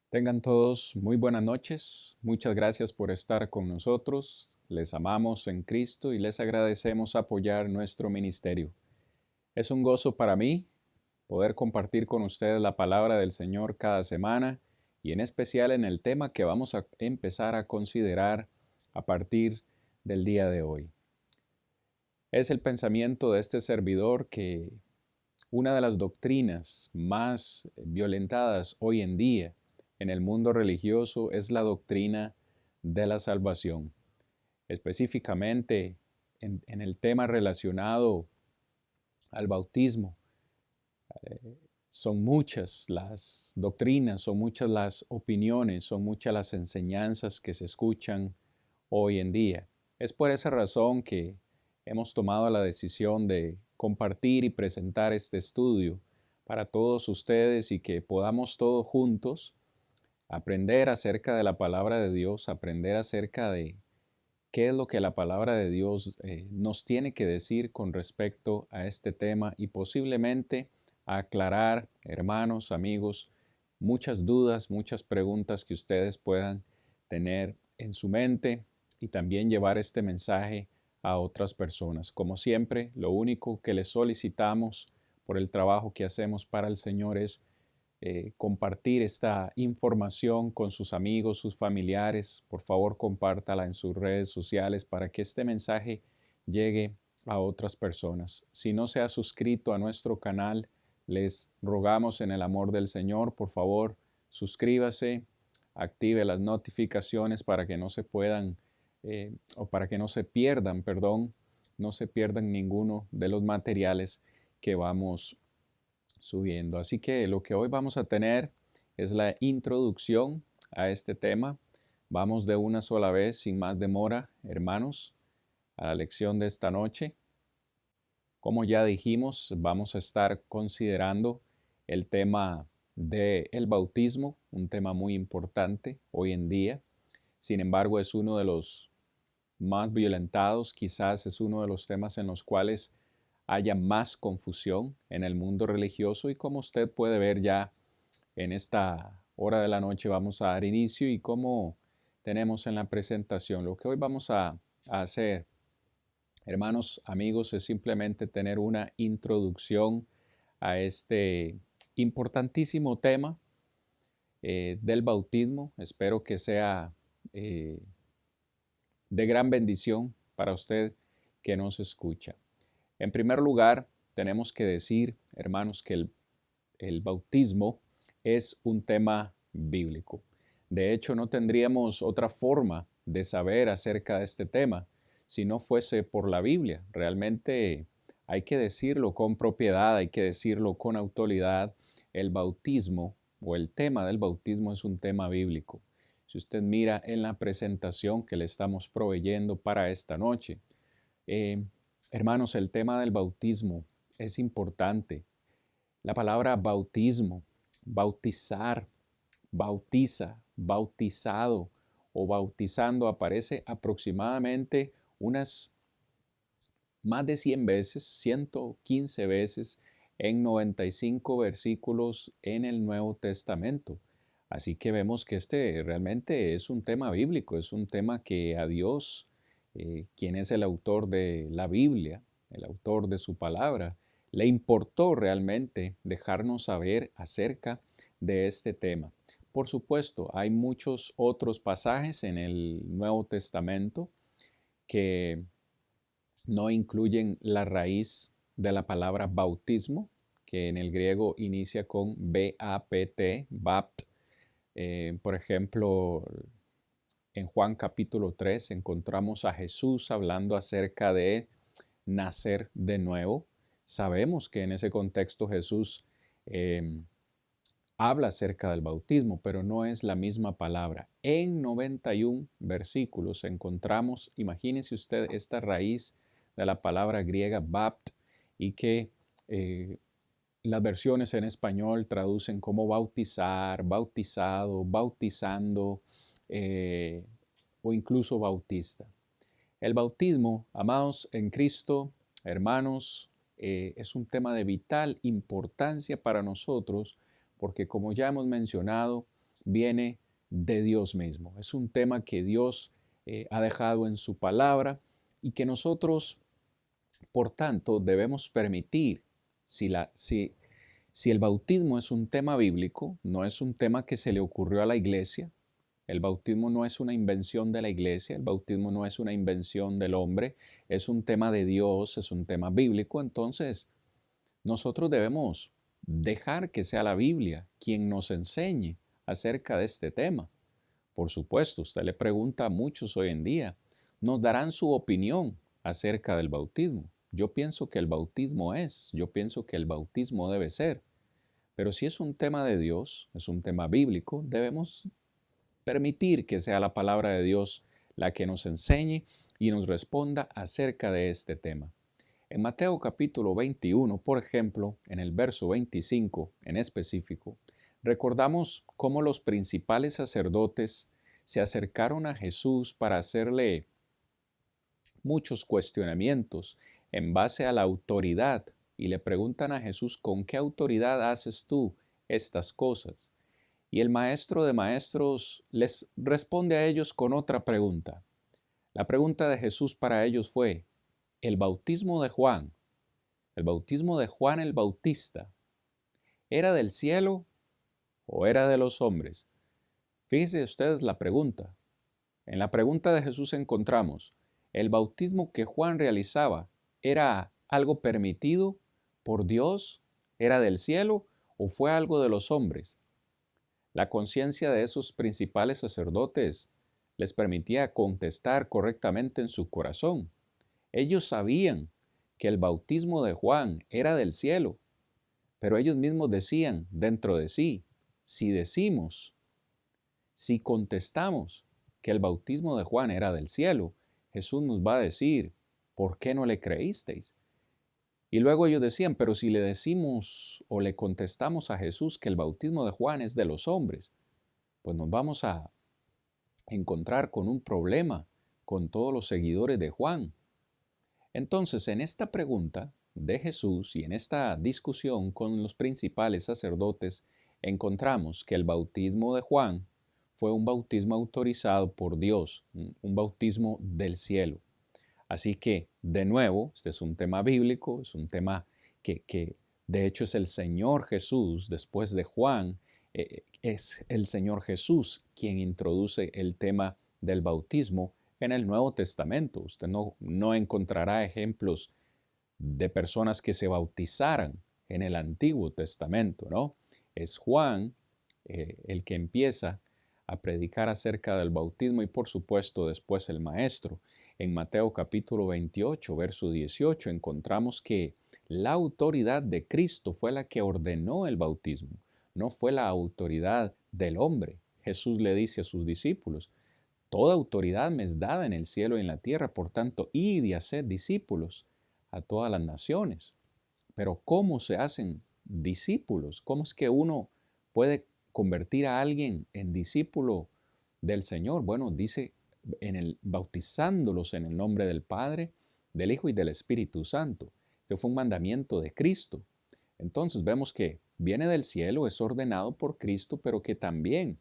Tengan todos muy buenas noches. Muchas gracias por estar con nosotros. Les amamos en Cristo y les agradecemos apoyar nuestro ministerio. Es un gozo para mí poder compartir con ustedes la palabra del Señor cada semana y en especial en el tema que vamos a empezar a considerar a partir del día de hoy. Es el pensamiento de este servidor que una de las doctrinas más violentadas hoy en día en el mundo religioso es la doctrina de la salvación. Específicamente en el tema relacionado al bautismo. Son muchas las doctrinas, son muchas las opiniones, son muchas las enseñanzas que se escuchan hoy en día. Es por esa razón que hemos tomado la decisión de compartir y presentar este estudio para todos ustedes y que podamos todos juntos aprender acerca de la palabra de Dios, aprender acerca de qué es lo que la palabra de Dios nos tiene que decir con respecto a este tema y posiblemente aclarar, hermanos, amigos, muchas dudas, muchas preguntas que ustedes puedan tener en su mente y también llevar este mensaje a otras personas. Como siempre, lo único que les solicitamos por el trabajo que hacemos para el Señor es compartir esta información con sus amigos, sus familiares. Por favor, compártala en sus redes sociales para que este mensaje llegue a otras personas. Si no se ha suscrito a nuestro canal, les rogamos en el amor del Señor, por favor, suscríbase, active las notificaciones para que no se puedan o para que no se pierdan, perdón, no se pierdan ninguno de los materiales que vamos subiendo. Así que lo que hoy vamos a tener es la introducción a este tema. Vamos de una sola vez, sin más demora, hermanos, a la lección de esta noche. Como ya dijimos, vamos a estar considerando el tema del bautismo, un tema muy importante hoy en día. Sin embargo, es uno de los más violentados, quizás es uno de los temas en los cuales haya más confusión en el mundo religioso y como usted puede ver ya en esta hora de la noche vamos a dar inicio y como tenemos en la presentación, lo que hoy vamos a hacer, hermanos, amigos, es simplemente tener una introducción a este importantísimo tema del bautismo. Espero que sea eh, de gran bendición para usted que nos escucha. En primer lugar, tenemos que decir, hermanos, que el bautismo es un tema bíblico. De hecho, no tendríamos otra forma de saber acerca de este tema si no fuese por la Biblia. Realmente hay que decirlo con propiedad, hay que decirlo con autoridad. El bautismo o el tema del bautismo es un tema bíblico. Si usted mira en la presentación que le estamos proveyendo para esta noche, eh, hermanos, el tema del bautismo es importante. La palabra bautismo, bautizar, bautiza, bautizado o bautizando aparece aproximadamente unas más de 100 veces, 115 veces en 95 versículos en el Nuevo Testamento. Así que vemos que este realmente es un tema bíblico, es un tema que a Dios, quien es el autor de la Biblia, el autor de su palabra, le importó realmente dejarnos saber acerca de este tema. Por supuesto, hay muchos otros pasajes en el Nuevo Testamento que no incluyen la raíz de la palabra bautismo, que en el griego inicia con B-A-P-T, bapt. Por ejemplo, en Juan capítulo 3 encontramos a Jesús hablando acerca de nacer de nuevo. Sabemos que en ese contexto Jesús eh, habla acerca del bautismo, pero no es la misma palabra. En 91 versículos encontramos, imagínese usted esta raíz de la palabra griega bapt y que las versiones en español traducen como bautizar, bautizado, bautizando eh, o incluso bautista. El bautismo, amados en Cristo, hermanos, es un tema de vital importancia para nosotros porque como ya hemos mencionado, viene de Dios mismo. Es un tema que Dios ha dejado en su palabra y que nosotros, por tanto, debemos permitir. Si el bautismo es un tema bíblico, no es un tema que se le ocurrió a la iglesia, el bautismo no es una invención de la iglesia, el bautismo no es una invención del hombre, es un tema de Dios, es un tema bíblico, entonces nosotros debemos dejar que sea la Biblia quien nos enseñe acerca de este tema. Por supuesto, usted le pregunta a muchos hoy en día, nos darán su opinión acerca del bautismo. Yo pienso que el bautismo yo pienso que el bautismo debe ser. Pero si es un tema de Dios, es un tema bíblico, debemos permitir que sea la palabra de Dios la que nos enseñe y nos responda acerca de este tema. En Mateo capítulo 21, por ejemplo, en el verso 25 en específico, recordamos cómo los principales sacerdotes se acercaron a Jesús para hacerle muchos cuestionamientos en base a la autoridad y le preguntan a Jesús, ¿con qué autoridad haces tú estas cosas? Y el maestro de maestros les responde a ellos con otra pregunta. La pregunta de Jesús para ellos fue, ¿el bautismo de Juan, el bautismo de Juan el Bautista, era del cielo o era de los hombres? Fíjense ustedes la pregunta. En la pregunta de Jesús encontramos, ¿el bautismo que Juan realizaba era algo permitido por Dios? ¿Era del cielo o fue algo de los hombres? La conciencia de esos principales sacerdotes les permitía contestar correctamente en su corazón. Ellos sabían que el bautismo de Juan era del cielo, pero ellos mismos decían dentro de sí, si contestamos que el bautismo de Juan era del cielo, Jesús nos va a decir, ¿por qué no le creísteis? Y luego ellos decían, pero si le decimos o le contestamos a Jesús que el bautismo de Juan es de los hombres, pues nos vamos a encontrar con un problema con todos los seguidores de Juan. Entonces, en esta pregunta de Jesús y en esta discusión con los principales sacerdotes, encontramos que el bautismo de Juan fue un bautismo autorizado por Dios, un bautismo del cielo. Así que, de nuevo, este es un tema bíblico, es un tema que de hecho es el Señor Jesús, después de Juan, es el Señor Jesús quien introduce el tema del bautismo en el Nuevo Testamento. Usted no encontrará ejemplos de personas que se bautizaran en el Antiguo Testamento, ¿no? Es Juan el que empieza a predicar acerca del bautismo y por supuesto después el Maestro. En Mateo capítulo 28, verso 18, encontramos que la autoridad de Cristo fue la que ordenó el bautismo, no fue la autoridad del hombre. Jesús le dice a sus discípulos, toda autoridad me es dada en el cielo y en la tierra, por tanto, id y haced discípulos a todas las naciones. Pero ¿cómo se hacen discípulos? ¿Cómo es que uno puede convertir a alguien en discípulo del Señor? Bueno, dice bautizándolos en el nombre del Padre, del Hijo y del Espíritu Santo. Ese fue un mandamiento de Cristo. Entonces vemos que viene del cielo, es ordenado por Cristo, pero que también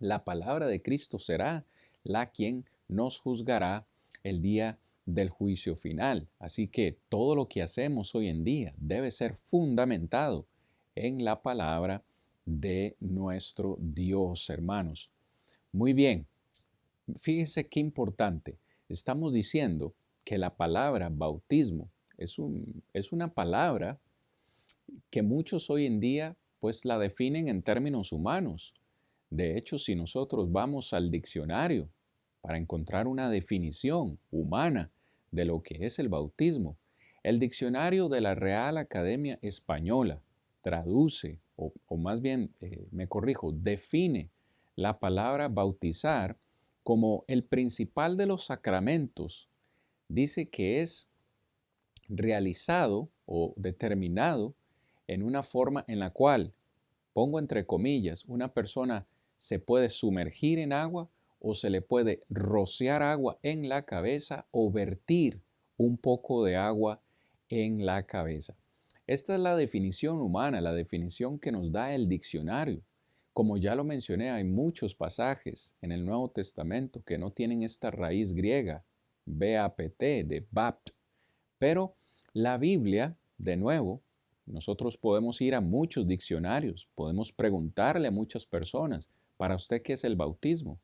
la palabra de Cristo será la quien nos juzgará el día del juicio final. Así que todo lo que hacemos hoy en día debe ser fundamentado en la palabra de nuestro Dios, hermanos. Muy bien, fíjense qué importante. Estamos diciendo que la palabra bautismo es una palabra que muchos hoy en día pues la definen en términos humanos. De hecho, si nosotros vamos al diccionario para encontrar una definición humana de lo que es el bautismo, el diccionario de la Real Academia Española traduce, o más bien, me corrijo, define la palabra bautizar como el principal de los sacramentos. Dice que es realizado o determinado en una forma en la cual, pongo entre comillas, una persona se puede sumergir en agua o se le puede rociar agua en la cabeza o vertir un poco de agua en la cabeza. Esta es la definición humana, la definición que nos da el diccionario. Como ya lo mencioné, hay muchos pasajes en el Nuevo Testamento que no tienen esta raíz griega, B-A-P-T, de bapt. Pero la Biblia, de nuevo, nosotros podemos ir a muchos diccionarios, podemos preguntarle a muchas personas, ¿para usted qué es el bautismo?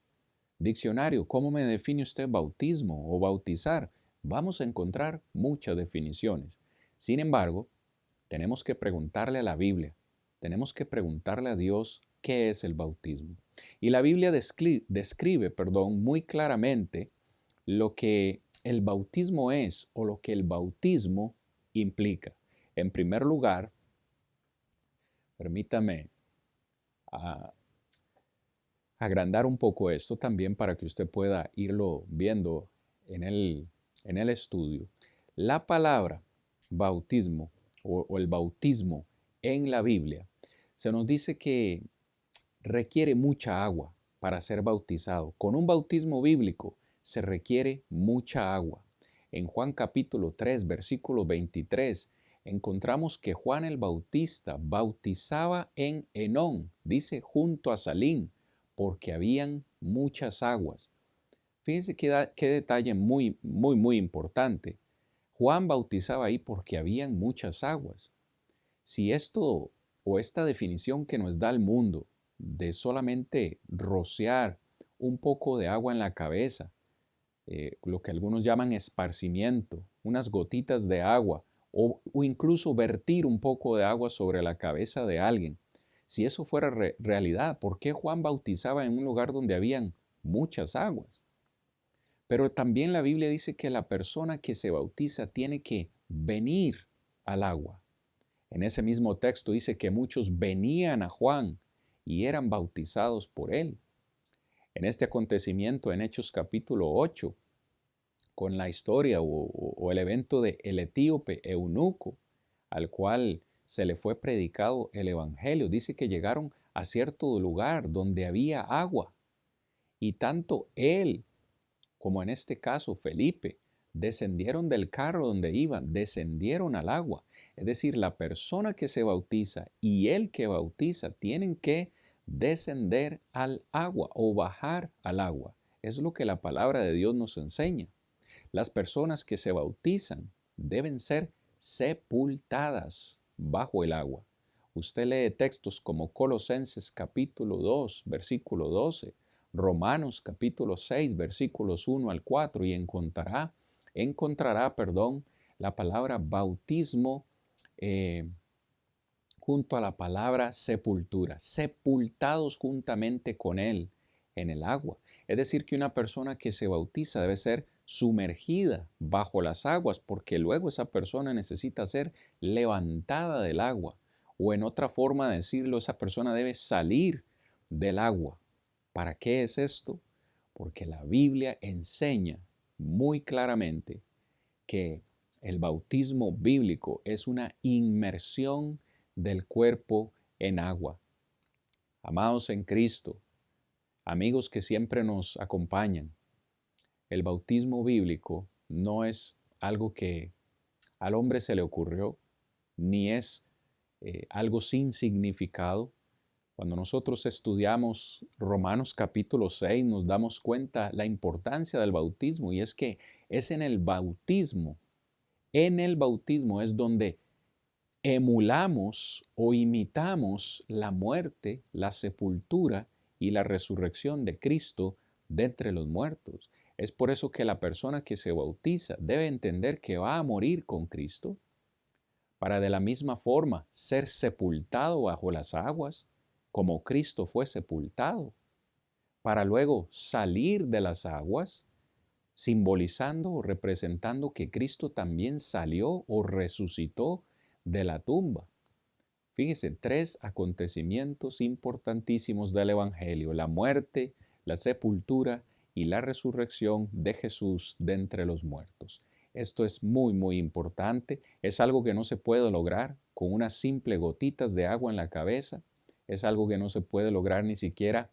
Diccionario, ¿cómo me define usted bautismo o bautizar? Vamos a encontrar muchas definiciones. Sin embargo, tenemos que preguntarle a la Biblia, tenemos que preguntarle a Dios qué es el bautismo. Y la Biblia describe, muy claramente lo que el bautismo es o lo que el bautismo implica. En primer lugar, permítame agrandar un poco esto también para que usted pueda irlo viendo en el estudio. La palabra bautismo o el bautismo en la Biblia se nos dice que requiere mucha agua para ser bautizado. Con un bautismo bíblico se requiere mucha agua. En Juan capítulo 3, versículo 23, encontramos que Juan el Bautista bautizaba en Enón, dice junto a Salim, porque habían muchas aguas. Fíjense qué detalle muy importante. Juan bautizaba ahí porque habían muchas aguas. Si esto o esta definición que nos da el mundo de solamente rociar un poco de agua en la cabeza, lo que algunos llaman esparcimiento, unas gotitas de agua, o incluso vertir un poco de agua sobre la cabeza de alguien. Si eso fuera realidad, ¿por qué Juan bautizaba en un lugar donde habían muchas aguas? Pero también la Biblia dice que la persona que se bautiza tiene que venir al agua. En ese mismo texto dice que muchos venían a Juan y eran bautizados por él. En este acontecimiento en Hechos capítulo 8, con la historia o el evento de el etíope eunuco, al cual se le fue predicado el evangelio, dice que llegaron a cierto lugar donde había agua y tanto él como en este caso Felipe descendieron del carro donde iban, descendieron al agua. Es decir, la persona que se bautiza y el que bautiza tienen que descender al agua o bajar al agua. Es lo que la palabra de Dios nos enseña. Las personas que se bautizan deben ser sepultadas bajo el agua. Usted lee textos como Colosenses capítulo 2, versículo 12, Romanos capítulo 6, versículos 1 al 4 y encontrará, la palabra bautismo junto a la palabra sepultura, sepultados juntamente con él en el agua. Es decir, que una persona que se bautiza debe ser sumergida bajo las aguas porque luego esa persona necesita ser levantada del agua. O en otra forma de decirlo, esa persona debe salir del agua. ¿Para qué es esto? Porque la Biblia enseña muy claramente que el bautismo bíblico es una inmersión del cuerpo en agua. Amados en Cristo, amigos que siempre nos acompañan, el bautismo bíblico no es algo que al hombre se le ocurrió, ni es algo sin significado. Cuando nosotros estudiamos Romanos capítulo 6 nos damos cuenta la importancia del bautismo y es que es en el bautismo es donde emulamos o imitamos la muerte, la sepultura y la resurrección de Cristo de entre los muertos. Es por eso que la persona que se bautiza debe entender que va a morir con Cristo para de la misma forma ser sepultado bajo las aguas como Cristo fue sepultado, para luego salir de las aguas simbolizando o representando que Cristo también salió o resucitó de la tumba. Fíjese, 3 acontecimientos importantísimos del Evangelio: la muerte, la sepultura y la resurrección de Jesús de entre los muertos. Esto es muy importante, es algo que no se puede lograr con unas simples gotitas de agua en la cabeza, es algo que no se puede lograr ni siquiera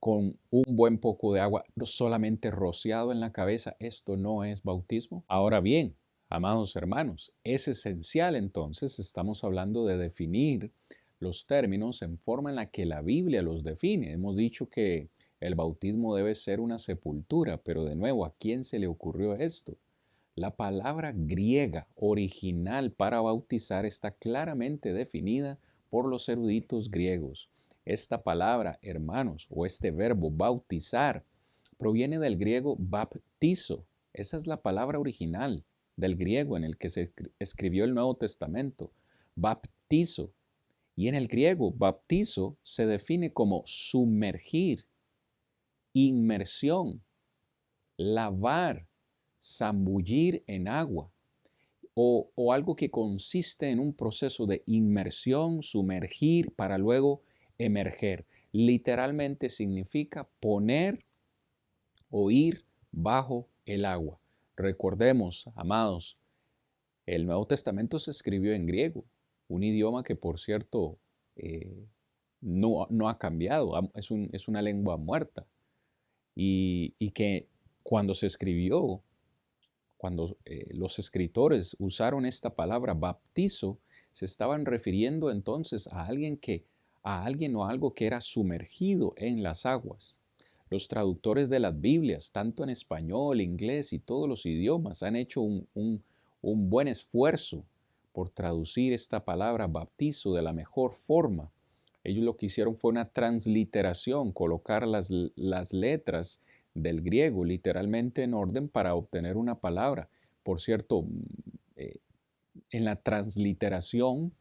con un buen poco de agua solamente rociado en la cabeza. Esto no es bautismo. Ahora bien, amados hermanos, es esencial entonces, estamos hablando de definir los términos en forma en la que la Biblia los define. Hemos dicho que el bautismo debe ser una sepultura, pero de nuevo, ¿a quién se le ocurrió esto? La palabra griega original para bautizar está claramente definida por los eruditos griegos. Esta palabra, hermanos, o este verbo bautizar, proviene del griego baptizo. Esa es la palabra original del griego en el que se escribió el Nuevo Testamento. Baptizo. Y en el griego, baptizo se define como sumergir, inmersión, lavar, zambullir en agua, o algo que consiste en un proceso de inmersión, sumergir para luego emerger. Literalmente significa poner o ir bajo el agua. Recordemos, amados, el Nuevo Testamento se escribió en griego, un idioma que por cierto no ha cambiado, es una lengua muerta y que cuando se escribió, cuando los escritores usaron esta palabra baptizo, se estaban refiriendo entonces a alguien o algo que era sumergido en las aguas. Los traductores de las Biblias, tanto en español, inglés y todos los idiomas, han hecho un buen esfuerzo por traducir esta palabra baptizo de la mejor forma. Ellos lo que hicieron fue una transliteración, colocar las letras del griego literalmente en orden para obtener una palabra. Por cierto, en la transliteración,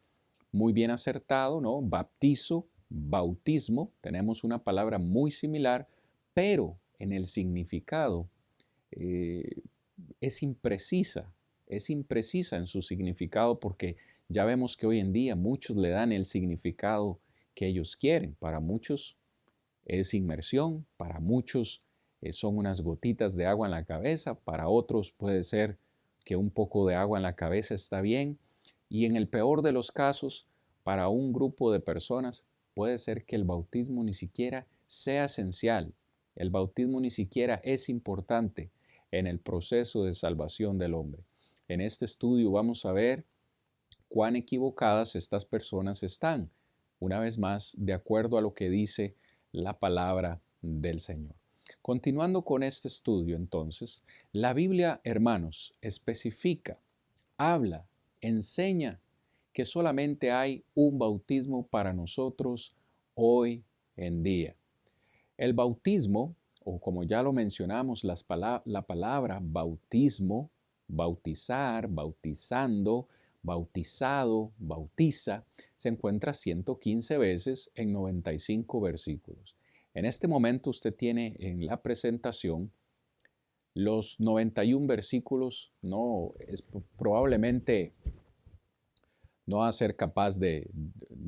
muy bien acertado, ¿no? Baptizo, bautismo, tenemos una palabra muy similar, pero en el significado eh, es imprecisa, es imprecisa en su significado porque ya vemos que hoy en día muchos le dan el significado que ellos quieren. Para muchos es inmersión, para muchos son unas gotitas de agua en la cabeza, para otros puede ser que un poco de agua en la cabeza está bien y en el peor de los casos, para un grupo de personas puede ser que el bautismo ni siquiera sea esencial, el bautismo ni siquiera es importante en el proceso de salvación del hombre. En este estudio vamos a ver cuán equivocadas estas personas están, una vez más, de acuerdo a lo que dice la palabra del Señor. Continuando con este estudio, entonces, la Biblia, hermanos, especifica, habla, enseña que solamente hay un bautismo para nosotros hoy en día. El bautismo, o como ya lo mencionamos, la palabra bautismo, bautizar, bautizando, bautizado, bautiza, se encuentra 115 veces en 95 versículos. En este momento usted tiene en la presentación los 91 versículos, no es probablemente no va a ser capaz de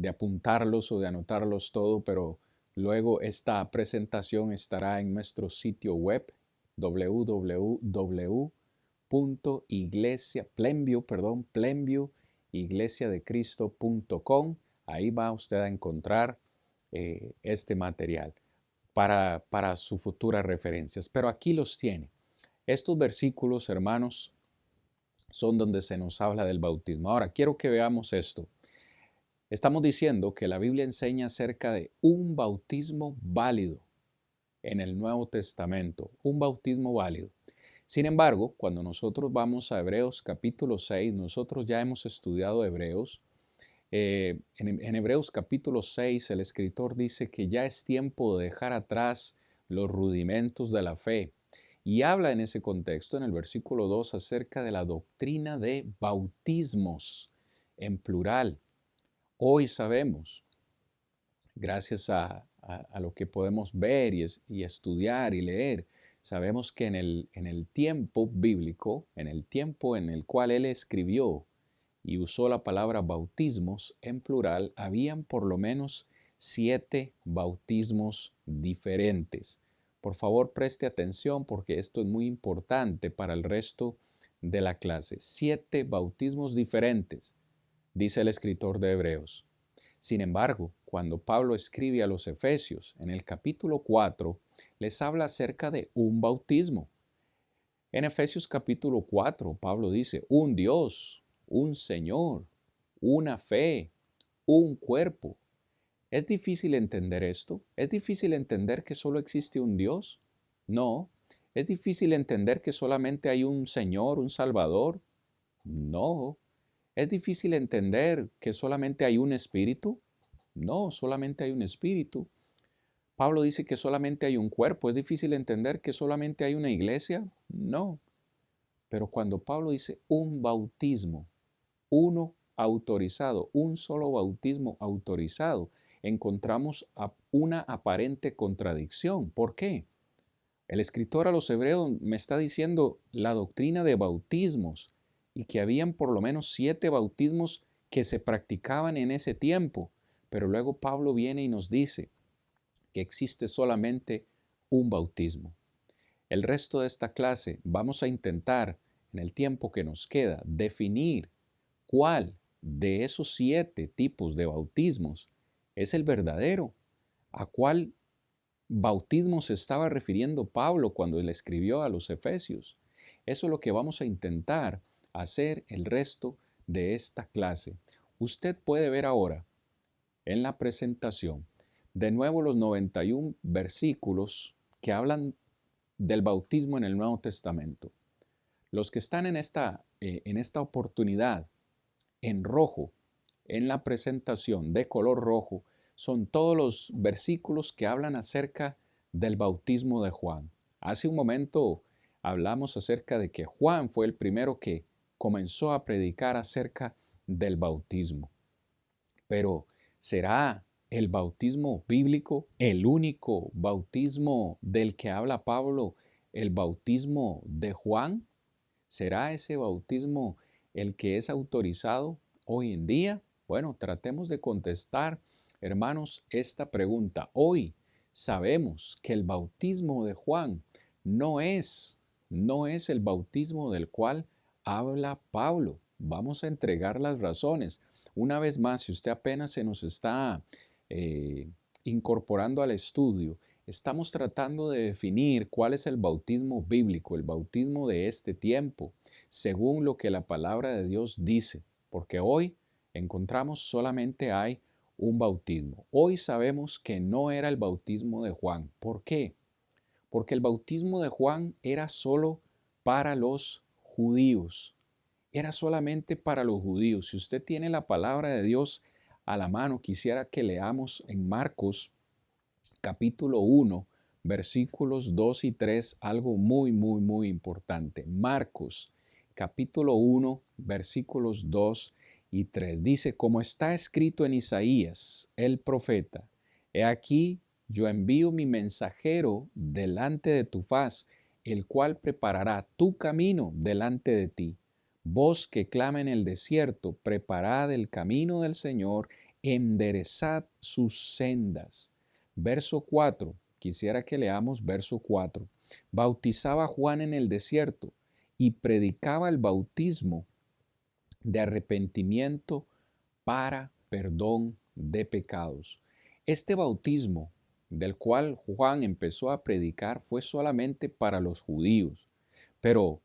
apuntarlos o de anotarlos todo, pero luego esta presentación estará en nuestro sitio web plembiu-iglesiadecristo.com. Ahí va usted a encontrar este material para sus futuras referencias. Pero aquí los tiene. Estos versículos, hermanos, son donde se nos habla del bautismo. Ahora, quiero que veamos esto. Estamos diciendo que la Biblia enseña acerca de un bautismo válido en el Nuevo Testamento, un bautismo válido. Sin embargo, cuando nosotros vamos a Hebreos capítulo 6, nosotros ya hemos estudiado Hebreos. En Hebreos capítulo 6, el escritor dice que ya es tiempo de dejar atrás los rudimentos de la fe. Y habla en ese contexto, en el versículo 2, acerca de la doctrina de bautismos en plural. Hoy sabemos, gracias a lo que podemos ver y estudiar y leer, sabemos que en el tiempo bíblico, en el tiempo en el cual él escribió y usó la palabra bautismos en plural, habían por lo menos 7 bautismos diferentes. Por favor, preste atención porque esto es muy importante para el resto de la clase. 7 bautismos diferentes, dice el escritor de Hebreos. Sin embargo, cuando Pablo escribe a los Efesios, en el capítulo 4, les habla acerca de un bautismo. En Efesios capítulo 4, Pablo dice, un Dios, un Señor, una fe, un cuerpo. ¿Es difícil entender esto? ¿Es difícil entender que solo existe un Dios? No. ¿Es difícil entender que solamente hay un Señor, un Salvador? No. ¿Es difícil entender que solamente hay un espíritu? No, solamente hay un espíritu. Pablo dice que solamente hay un cuerpo. ¿Es difícil entender que solamente hay una iglesia? No. Pero cuando Pablo dice un bautismo, uno autorizado, un solo bautismo autorizado, encontramos una aparente contradicción. ¿Por qué? El escritor a los hebreos me está diciendo la doctrina de bautismos y que habían por lo menos 7 bautismos que se practicaban en ese tiempo. Pero luego Pablo viene y nos dice que existe solamente un bautismo. El resto de esta clase vamos a intentar, en el tiempo que nos queda, definir cuál de esos 7 tipos de bautismos es el verdadero, a cuál bautismo se estaba refiriendo Pablo cuando le escribió a los Efesios. Eso es lo que vamos a intentar hacer el resto de esta clase. Usted puede ver ahora en la presentación de nuevo los 91 versículos que hablan del bautismo en el Nuevo Testamento. Los que están en esta oportunidad en rojo, en la presentación de color rojo, son todos los versículos que hablan acerca del bautismo de Juan. Hace un momento hablamos acerca de que Juan fue el primero que comenzó a predicar acerca del bautismo. Pero ¿será el bautismo bíblico el único bautismo del que habla Pablo, el bautismo de Juan? ¿Será ese bautismo el que es autorizado hoy en día? Bueno, tratemos de contestar, hermanos, esta pregunta. Hoy sabemos que el bautismo de Juan no es, no es el bautismo del cual habla Pablo. Vamos a entregar las razones. Una vez más, si usted apenas se nos está incorporando al estudio, estamos tratando de definir cuál es el bautismo bíblico, el bautismo de este tiempo, según lo que la palabra de Dios dice, porque hoy encontramos solamente hay un bautismo. Hoy sabemos que no era el bautismo de Juan. ¿Por qué? Porque el bautismo de Juan era solo para los judíos. Era solamente para los judíos. Si usted tiene la palabra de Dios a la mano, quisiera que leamos en Marcos capítulo 1, versículos 2 y 3, algo muy importante. Marcos, capítulo 1, versículos 2 y 3. Dice, como está escrito en Isaías, el profeta, he aquí, yo envío mi mensajero delante de tu faz, el cual preparará tu camino delante de ti. Voz que clama en el desierto, preparad el camino del Señor, enderezad sus sendas. Verso 4, quisiera que leamos verso 4. Bautizaba Juan en el desierto y predicaba el bautismo de arrepentimiento para perdón de pecados. Este bautismo del cual Juan empezó a predicar fue solamente para los judíos. Pero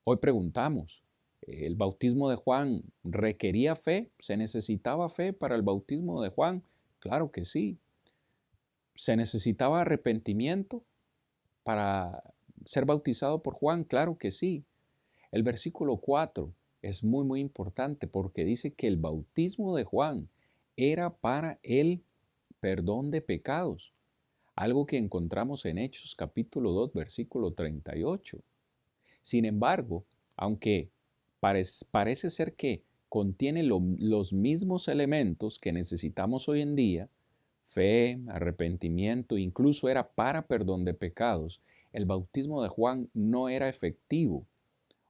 hoy preguntamos, ¿el bautismo de Juan requería fe? ¿Se necesitaba fe para el bautismo de Juan? Claro que sí. ¿Se necesitaba arrepentimiento para ser bautizado por Juan? Claro que sí. El versículo 4 es muy importante porque dice que el bautismo de Juan era para el perdón de pecados, algo que encontramos en Hechos capítulo 2 versículo 38. Sin embargo, aunque parece ser que contiene los mismos elementos que necesitamos hoy en día, fe, arrepentimiento, incluso era para perdón de pecados, el bautismo de Juan no era efectivo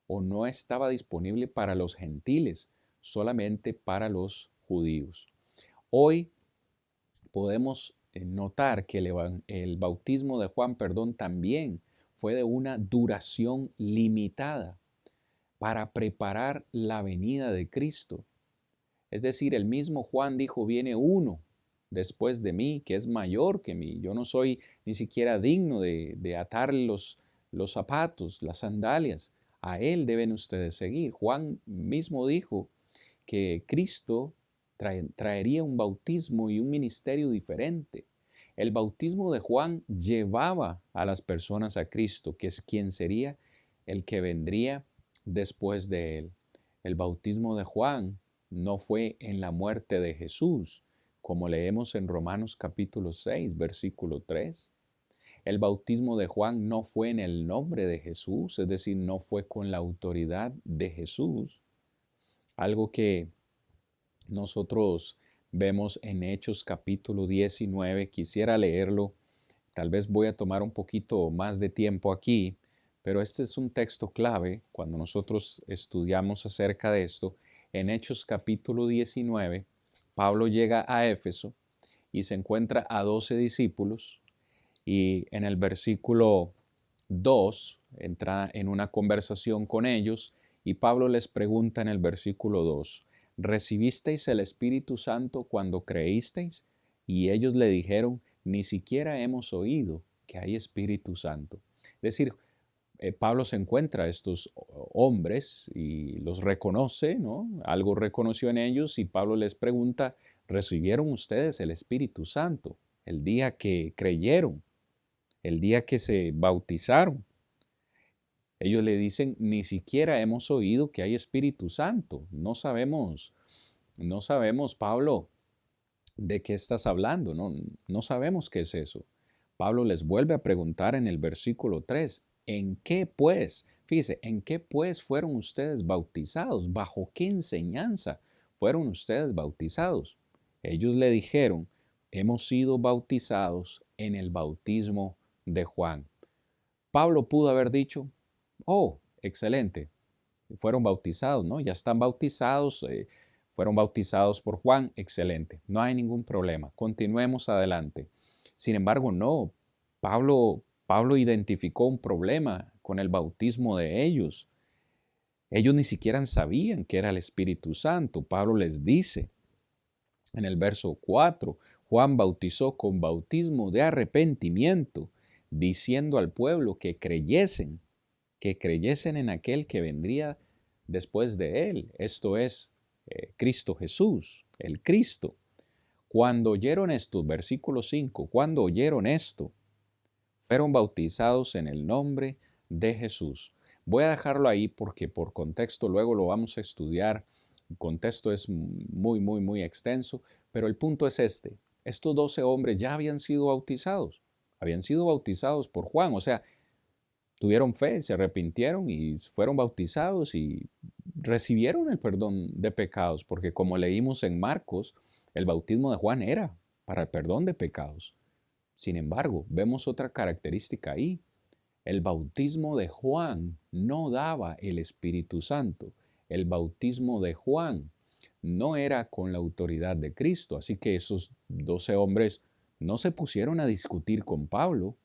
o no estaba disponible para los gentiles, solamente para los judíos. Hoy podemos notar que el bautismo de Juan, también fue de una duración limitada para preparar la venida de Cristo. Es decir, el mismo Juan dijo, viene uno después de mí, que es mayor que mí. Yo no soy ni siquiera digno de atarle los zapatos, las sandalias. A él deben ustedes seguir. Juan mismo dijo que Cristo traería un bautismo y un ministerio diferente. El bautismo de Juan llevaba a las personas a Cristo, que es quien sería el que vendría después de él. El bautismo de Juan no fue en la muerte de Jesús, como leemos en Romanos capítulo 6, versículo 3. El bautismo de Juan no fue en el nombre de Jesús, es decir, no fue con la autoridad de Jesús. Algo que nosotros vemos en Hechos capítulo 19, quisiera leerlo, tal vez voy a tomar un poquito más de tiempo aquí, pero este es un texto clave cuando nosotros estudiamos acerca de esto. En Hechos capítulo 19, Pablo llega a Éfeso y se encuentra a 12 discípulos y en el versículo 2 entra en una conversación con ellos y Pablo les pregunta en el versículo 2, ¿recibisteis el Espíritu Santo cuando creísteis? Y ellos le dijeron, ni siquiera hemos oído que hay Espíritu Santo. Es decir, Pablo se encuentra a estos hombres y los reconoce, ¿no? Algo reconoció en ellos y Pablo les pregunta, ¿recibieron ustedes el Espíritu Santo el día que creyeron, el día que se bautizaron? Ellos le dicen, ni siquiera hemos oído que hay Espíritu Santo. No sabemos, Pablo, de qué estás hablando. No sabemos qué es eso. Pablo les vuelve a preguntar en el versículo 3, ¿en qué pues? Fíjese, ¿en qué pues fueron ustedes bautizados? ¿Bajo qué enseñanza fueron ustedes bautizados? Ellos le dijeron, hemos sido bautizados en el bautismo de Juan. Pablo pudo haber dicho, oh, excelente, fueron bautizados, ¿no? Ya están bautizados, fueron bautizados por Juan, excelente, no hay ningún problema, continuemos adelante. Sin embargo, no, Pablo identificó un problema con el bautismo de ellos. Ellos ni siquiera sabían que era el Espíritu Santo. Pablo les dice en el verso 4, Juan bautizó con bautismo de arrepentimiento, diciendo al pueblo que creyesen en aquel que vendría después de él, esto es Cristo Jesús, el Cristo. Cuando oyeron esto, versículo 5, cuando oyeron esto, fueron bautizados en el nombre de Jesús. Voy a dejarlo ahí porque por contexto luego lo vamos a estudiar. El contexto es muy extenso, pero el punto es este. Estos 12 hombres ya habían sido bautizados por Juan, o sea, tuvieron fe, se arrepintieron y fueron bautizados y recibieron el perdón de pecados, porque como leímos en Marcos, el bautismo de Juan era para el perdón de pecados. Sin embargo, vemos otra característica ahí. El bautismo de Juan no daba el Espíritu Santo. El bautismo de Juan no era con la autoridad de Cristo. Así que esos 12 hombres no se pusieron a discutir con Pablo.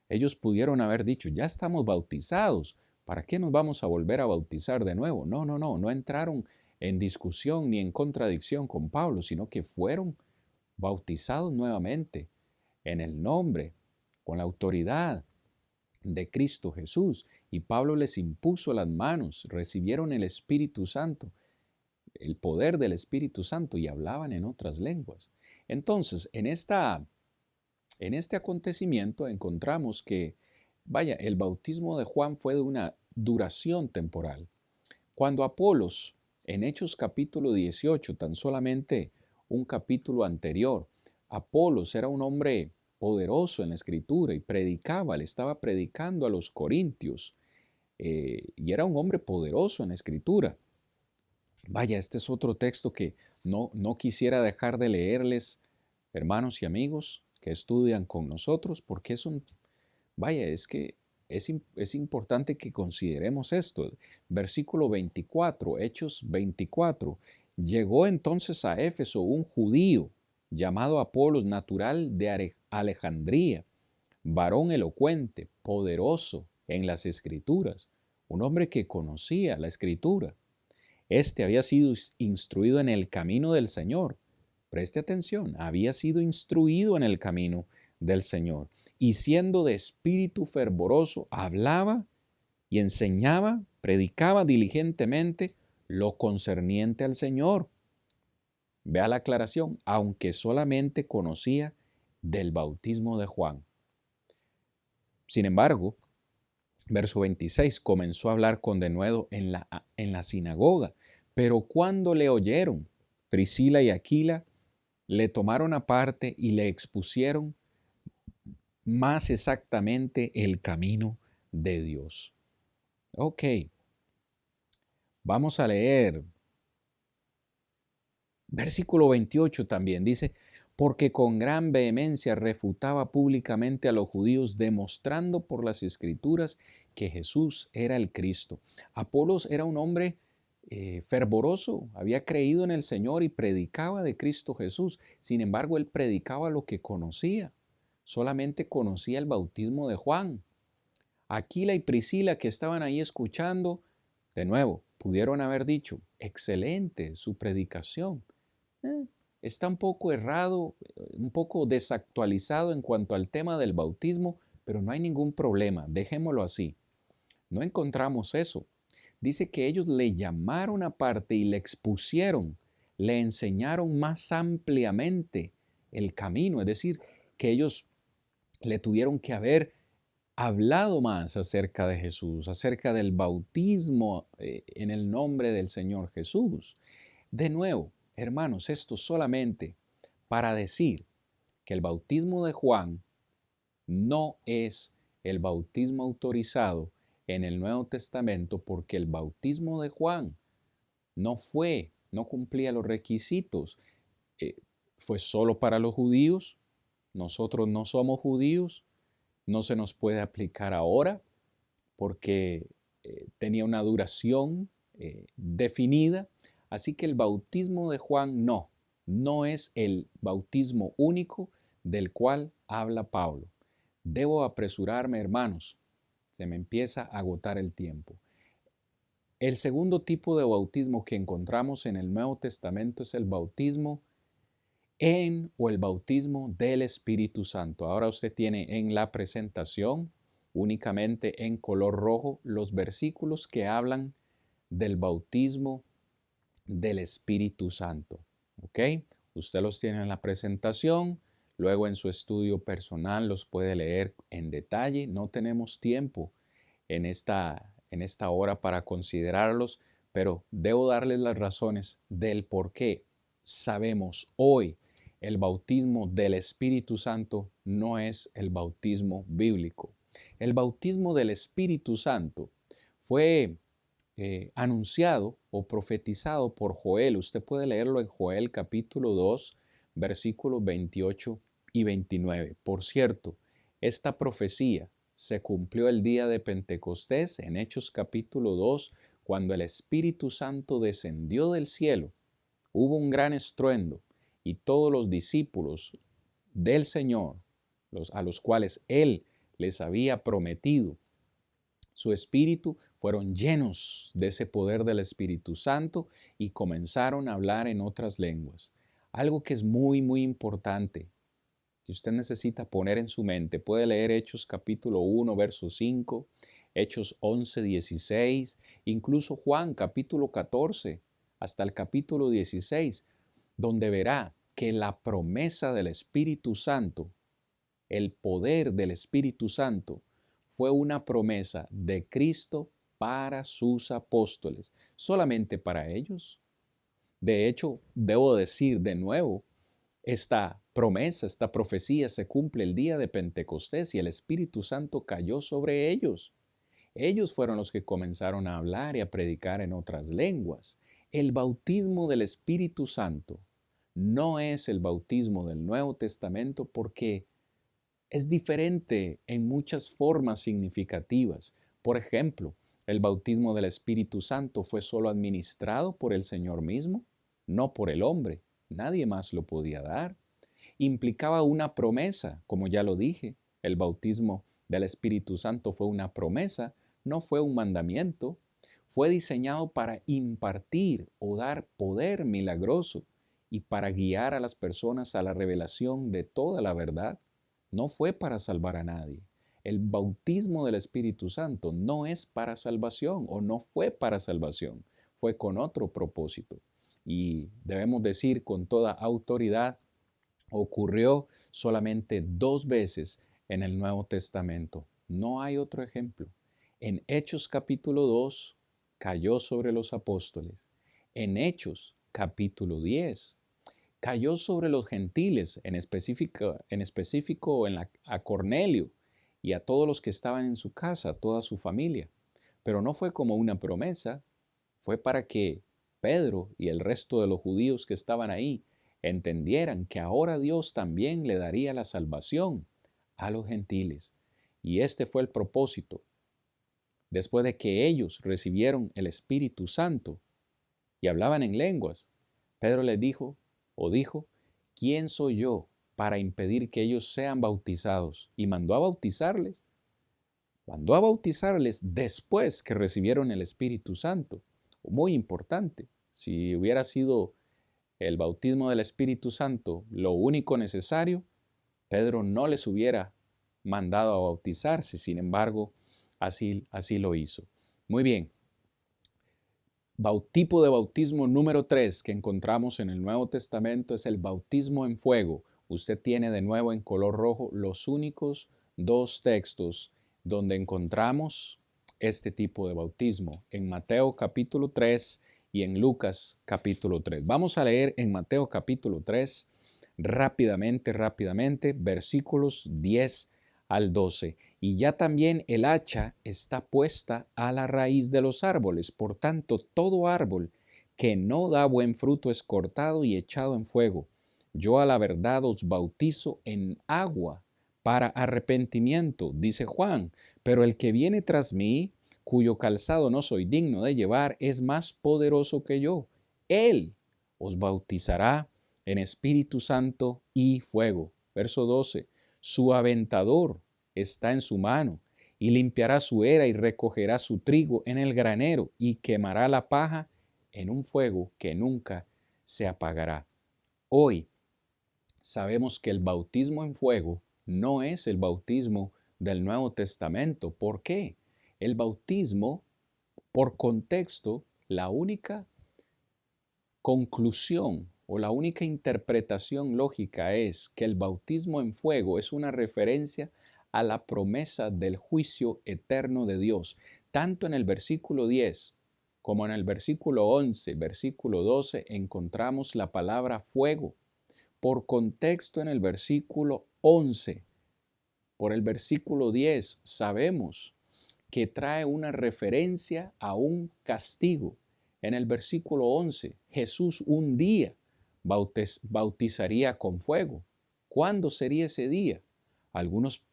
Ellos pudieron haber dicho, ya estamos bautizados, ¿para qué nos vamos a volver a bautizar de nuevo? No entraron en discusión ni en contradicción con Pablo, sino que fueron bautizados nuevamente en el nombre, con la autoridad de Cristo Jesús. Y Pablo les impuso las manos, recibieron el Espíritu Santo, el poder del Espíritu Santo y hablaban en otras lenguas. Entonces, en este acontecimiento encontramos que, el bautismo de Juan fue de una duración temporal. Cuando Apolos, en Hechos capítulo 18, tan solamente un capítulo anterior, Apolos era un hombre poderoso en la Escritura y le estaba predicando a los corintios, y era un hombre poderoso en la Escritura. Este es otro texto que no quisiera dejar de leerles, hermanos y amigos que estudian con nosotros, porque es que es importante que consideremos esto. Versículo 24, Hechos 24. Llegó entonces a Éfeso un judío llamado Apolos, natural de Alejandría, varón elocuente, poderoso en las Escrituras, un hombre que conocía la Escritura. Este había sido instruido en el camino del Señor. Preste atención, había sido instruido en el camino del Señor. Y siendo de espíritu fervoroso, hablaba y predicaba diligentemente lo concerniente al Señor. Vea la aclaración, aunque solamente conocía del bautismo de Juan. Sin embargo, verso 26, comenzó a hablar con denuedo en la sinagoga, pero cuando le oyeron, Priscila y Aquila le tomaron aparte y le expusieron más exactamente el camino de Dios. Ok, vamos a leer. Versículo 28 también dice, porque con gran vehemencia refutaba públicamente a los judíos, demostrando por las escrituras que Jesús era el Cristo. Apolos era un hombre fervoroso, había creído en el Señor y predicaba de Cristo Jesús. Sin embargo, él predicaba lo que conocía. Solamente conocía el bautismo de Juan. Aquila y Priscila, que estaban ahí escuchando, de nuevo, pudieron haber dicho, excelente su predicación. Está un poco errado, un poco desactualizado en cuanto al tema del bautismo, pero no hay ningún problema, dejémoslo así. No encontramos eso. Dice que ellos le llamaron aparte y le expusieron, le enseñaron más ampliamente el camino, es decir, que ellos le tuvieron que haber hablado más acerca de Jesús, acerca del bautismo en el nombre del Señor Jesús. De nuevo, hermanos, esto solamente para decir que el bautismo de Juan no es el bautismo autorizado en el Nuevo Testamento, porque el bautismo de Juan no cumplía los requisitos. Fue solo para los judíos. Nosotros no somos judíos. No se nos puede aplicar ahora porque tenía una duración definida. Así que el bautismo de Juan no es el bautismo único del cual habla Pablo. Debo apresurarme, hermanos. Se me empieza a agotar el tiempo. El segundo tipo de bautismo que encontramos en el Nuevo Testamento es el bautismo o el bautismo del Espíritu Santo. Ahora usted tiene en la presentación, únicamente en color rojo, los versículos que hablan del bautismo del Espíritu Santo. ¿Ok? Usted los tiene en la presentación, luego en su estudio personal los puede leer en detalle. No tenemos tiempo en esta hora para considerarlos, pero debo darles las razones del por qué sabemos hoy el bautismo del Espíritu Santo no es el bautismo bíblico. El bautismo del Espíritu Santo fue anunciado o profetizado por Joel. Usted puede leerlo en Joel capítulo 2, versículos 28 y 29. Por cierto, esta profecía se cumplió el día de Pentecostés en Hechos capítulo 2, cuando el Espíritu Santo descendió del cielo. Hubo un gran estruendo y todos los discípulos del Señor, a los cuales Él les había prometido su espíritu, fueron llenos de ese poder del Espíritu Santo y comenzaron a hablar en otras lenguas. Algo que es muy, muy importante, que usted necesita poner en su mente. Puede leer Hechos capítulo 1, verso 5, Hechos 11, 16, incluso Juan capítulo 14 hasta el capítulo 16, donde verá que la promesa del Espíritu Santo, el poder del Espíritu Santo, fue una promesa de Cristo para sus apóstoles, solamente para ellos. De hecho, debo decir de nuevo, esta promesa, esta profecía se cumple el día de Pentecostés y el Espíritu Santo cayó sobre ellos. Ellos fueron los que comenzaron a hablar y a predicar en otras lenguas. El bautismo del Espíritu Santo no es el bautismo del Nuevo Testamento porque es diferente en muchas formas significativas. Por ejemplo, el bautismo del Espíritu Santo fue solo administrado por el Señor mismo, no por el hombre. Nadie más lo podía dar. Implicaba una promesa, como ya lo dije. El bautismo del Espíritu Santo fue una promesa, no fue un mandamiento. Fue diseñado para impartir o dar poder milagroso y para guiar a las personas a la revelación de toda la verdad. No fue para salvar a nadie. El bautismo del Espíritu Santo no es para salvación o no fue para salvación, fue con otro propósito. y debemos decir con toda autoridad, ocurrió solamente 2 veces en el Nuevo Testamento. No hay otro ejemplo. En Hechos capítulo 2 cayó sobre los apóstoles. En Hechos capítulo 10 cayó sobre los gentiles, en específico a Cornelio y a todos los que estaban en su casa, toda su familia. Pero no fue como una promesa, fue para que Pedro y el resto de los judíos que estaban ahí entendieran que ahora Dios también le daría la salvación a los gentiles. Y este fue el propósito. Después de que ellos recibieron el Espíritu Santo y hablaban en lenguas, Pedro les dijo, ¿quién soy yo para impedir que ellos sean bautizados? Y mandó a bautizarles. Mandó a bautizarles después que recibieron el Espíritu Santo. Muy importante. Si hubiera sido el bautismo del Espíritu Santo lo único necesario, Pedro no les hubiera mandado a bautizarse. Sin embargo, así lo hizo. Muy bien. Tipo de bautismo número 3 que encontramos en el Nuevo Testamento es el bautismo en fuego. Usted tiene de nuevo en color rojo los únicos 2 textos donde encontramos este tipo de bautismo, en Mateo capítulo 3 y en Lucas capítulo 3. Vamos a leer en Mateo capítulo 3 rápidamente, versículos 10 al 12. Y ya también el hacha está puesta a la raíz de los árboles. Por tanto, todo árbol que no da buen fruto es cortado y echado en fuego. Yo a la verdad os bautizo en agua para arrepentimiento, dice Juan, pero el que viene tras mí, cuyo calzado no soy digno de llevar, es más poderoso que yo. Él os bautizará en Espíritu Santo y fuego. Verso 12. Su aventador está en su mano, y limpiará su era y recogerá su trigo en el granero, y quemará la paja en un fuego que nunca se apagará. Hoy sabemos que el bautismo en fuego no es el bautismo del Nuevo Testamento. ¿Por qué? El bautismo, por contexto, la única conclusión o la única interpretación lógica es que el bautismo en fuego es una referencia a la promesa del juicio eterno de Dios. Tanto en el versículo 10 como en el versículo 11, versículo 12, encontramos la palabra fuego. Por contexto en el versículo 11, por el versículo 10, sabemos que trae una referencia a un castigo. En el versículo 11, Jesús un día bautizaría con fuego. ¿Cuándo sería ese día? Algunos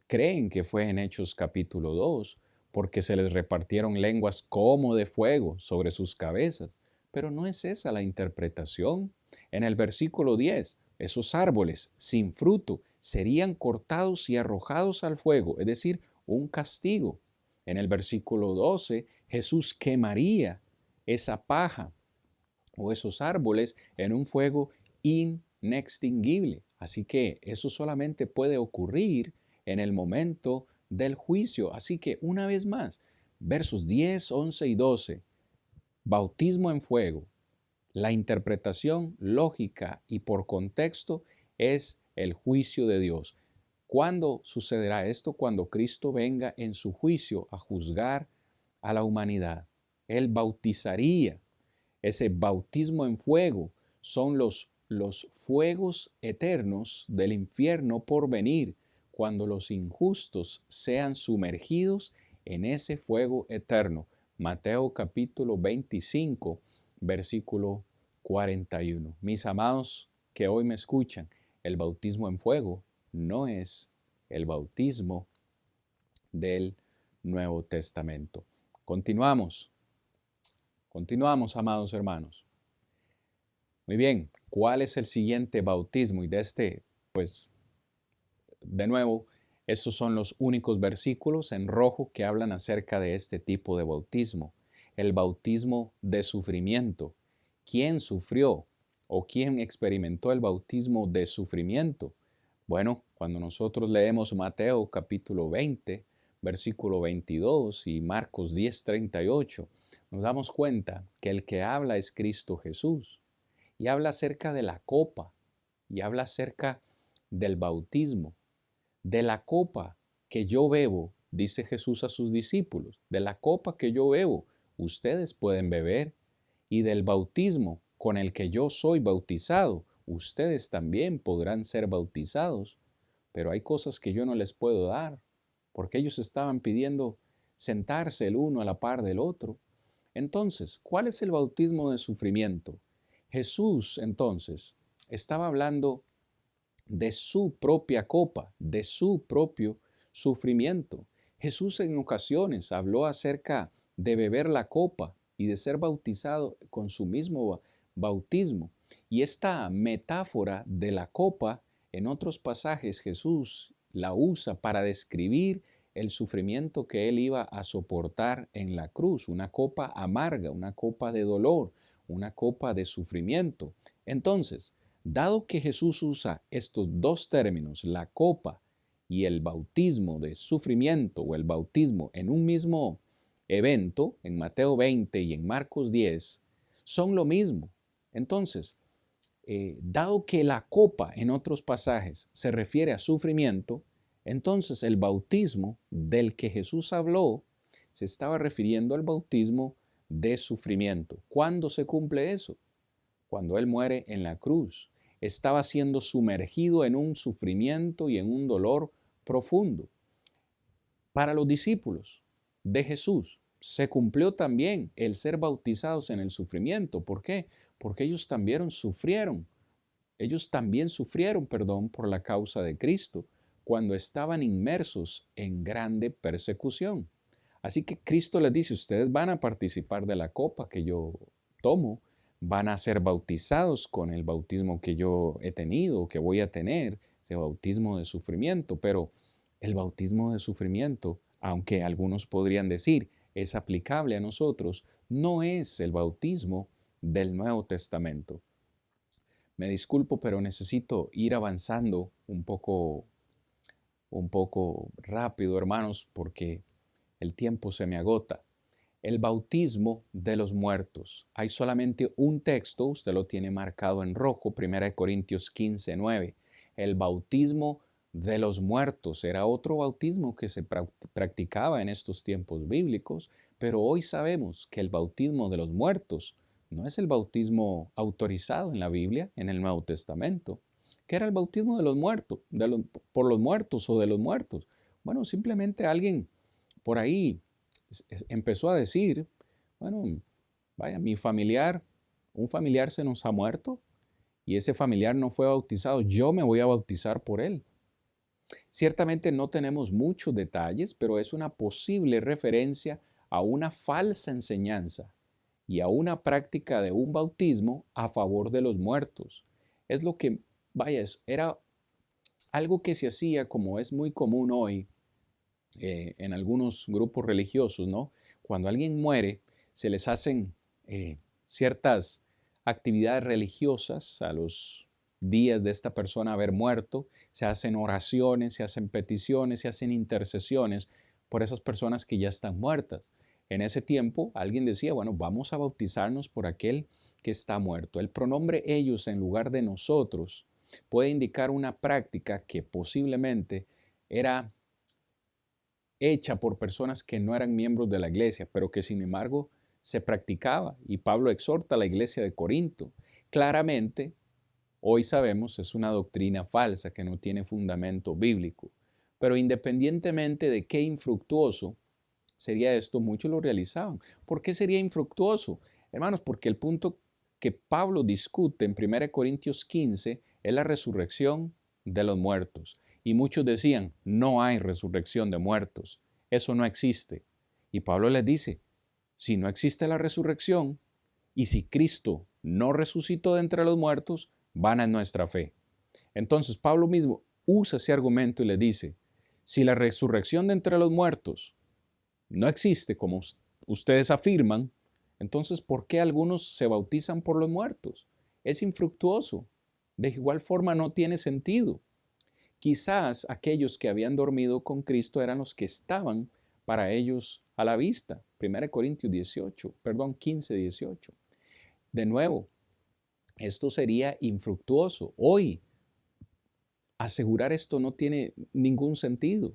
creen que fue en Hechos capítulo 2, porque se les repartieron lenguas como de fuego sobre sus cabezas. Pero no es esa la interpretación. En el versículo 10, esos árboles sin fruto serían cortados y arrojados al fuego, es decir, un castigo. En el versículo 12, Jesús quemaría esa paja o esos árboles en un fuego inextinguible. Así que eso solamente puede ocurrir en el momento del juicio. Así que una vez más, versos 10, 11 y 12, bautismo en fuego. La interpretación lógica y por contexto es el juicio de Dios. ¿Cuándo sucederá esto? Cuando Cristo venga en su juicio a juzgar a la humanidad. Él bautizaría. Ese bautismo en fuego son los fuegos eternos del infierno por venir, cuando los injustos sean sumergidos en ese fuego eterno. Mateo capítulo 25, versículo 41. Mis amados que hoy me escuchan, el bautismo en fuego no es el bautismo del Nuevo Testamento. Continuamos, amados hermanos. Muy bien, ¿cuál es el siguiente bautismo? Y pues, de nuevo, estos son los únicos versículos en rojo que hablan acerca de este tipo de bautismo. El bautismo de sufrimiento. ¿Quién sufrió o quién experimentó el bautismo de sufrimiento? Bueno, cuando nosotros leemos Mateo capítulo 20, versículo 22 y Marcos 10, 38, nos damos cuenta que el que habla es Cristo Jesús. y habla acerca de la copa y habla acerca del bautismo. De la copa que yo bebo, dice Jesús a sus discípulos, de la copa que yo bebo, ustedes pueden beber, y del bautismo con el que yo soy bautizado, ustedes también podrán ser bautizados. Pero hay cosas que yo no les puedo dar, porque ellos estaban pidiendo sentarse el uno a la par del otro. Entonces, ¿cuál es el bautismo de sufrimiento? Jesús, entonces, estaba hablando de su propia copa, de su propio sufrimiento. Jesús en ocasiones habló acerca de beber la copa y de ser bautizado con su mismo bautismo. Y esta metáfora de la copa, en otros pasajes Jesús la usa para describir el sufrimiento que él iba a soportar en la cruz, una copa amarga, una copa de dolor, una copa de sufrimiento. Entonces, dado que Jesús usa estos dos términos, la copa y el bautismo de sufrimiento o el bautismo en un mismo evento, en Mateo 20 y en Marcos 10, son lo mismo. Entonces, dado que la copa en otros pasajes se refiere a sufrimiento, entonces el bautismo del que Jesús habló se estaba refiriendo al bautismo de sufrimiento. ¿Cuándo se cumple eso? Cuando Él muere en la cruz. Estaba siendo sumergido en un sufrimiento y en un dolor profundo. Para los discípulos de Jesús se cumplió también el ser bautizados en el sufrimiento. ¿Por qué? Porque ellos también sufrieron. Ellos también sufrieron, por la causa de Cristo cuando estaban inmersos en grande persecución. Así que Cristo les dice, ustedes van a participar de la copa que yo tomo, van a ser bautizados con el bautismo que yo he tenido, que voy a tener, ese bautismo de sufrimiento, pero el bautismo de sufrimiento, aunque algunos podrían decir es aplicable a nosotros, no es el bautismo del Nuevo Testamento. Me disculpo, pero necesito ir avanzando un poco rápido, hermanos, porque el tiempo se me agota. El bautismo de los muertos. Hay solamente un texto, usted lo tiene marcado en rojo, 1 Corintios 15, 9. El bautismo de los muertos era otro bautismo que se practicaba en estos tiempos bíblicos, pero hoy sabemos que el bautismo de los muertos no es el bautismo autorizado en la Biblia, en el Nuevo Testamento. ¿Qué era el bautismo de los muertos? Por los muertos o de los muertos. Bueno, simplemente alguien por ahí empezó a decir, bueno, vaya, un familiar se nos ha muerto y ese familiar no fue bautizado, yo me voy a bautizar por él. Ciertamente no tenemos muchos detalles, pero es una posible referencia a una falsa enseñanza y a una práctica de un bautismo a favor de los muertos. Es lo que, vaya, era algo que se hacía como es muy común hoy en algunos grupos religiosos, ¿no? Cuando alguien muere, se les hacen ciertas actividades religiosas a los días de esta persona haber muerto, se hacen oraciones, se hacen peticiones, se hacen intercesiones por esas personas que ya están muertas. En ese tiempo alguien decía, bueno, vamos a bautizarnos por aquel que está muerto. El pronombre ellos en lugar de nosotros puede indicar una práctica que posiblemente era hecha por personas que no eran miembros de la iglesia, pero que sin embargo se practicaba. Y Pablo exhorta a la iglesia de Corinto. Claramente, hoy sabemos, es una doctrina falsa que no tiene fundamento bíblico. Pero independientemente de qué infructuoso sería esto, muchos lo realizaban. ¿Por qué sería infructuoso? Hermanos, porque el punto que Pablo discute en 1 Corintios 15 es la resurrección de los muertos. Y muchos decían, no hay resurrección de muertos, eso no existe. Y Pablo les dice, si no existe la resurrección y si Cristo no resucitó de entre los muertos, vana es nuestra fe. Entonces Pablo mismo usa ese argumento y le dice, si la resurrección de entre los muertos no existe como ustedes afirman, entonces ¿por qué algunos se bautizan por los muertos? Es infructuoso. De igual forma no tiene sentido. Quizás aquellos que habían dormido con Cristo eran los que estaban para ellos a la vista. 1 Corintios 15, 18. De nuevo, esto sería infructuoso. Hoy, asegurar esto no tiene ningún sentido.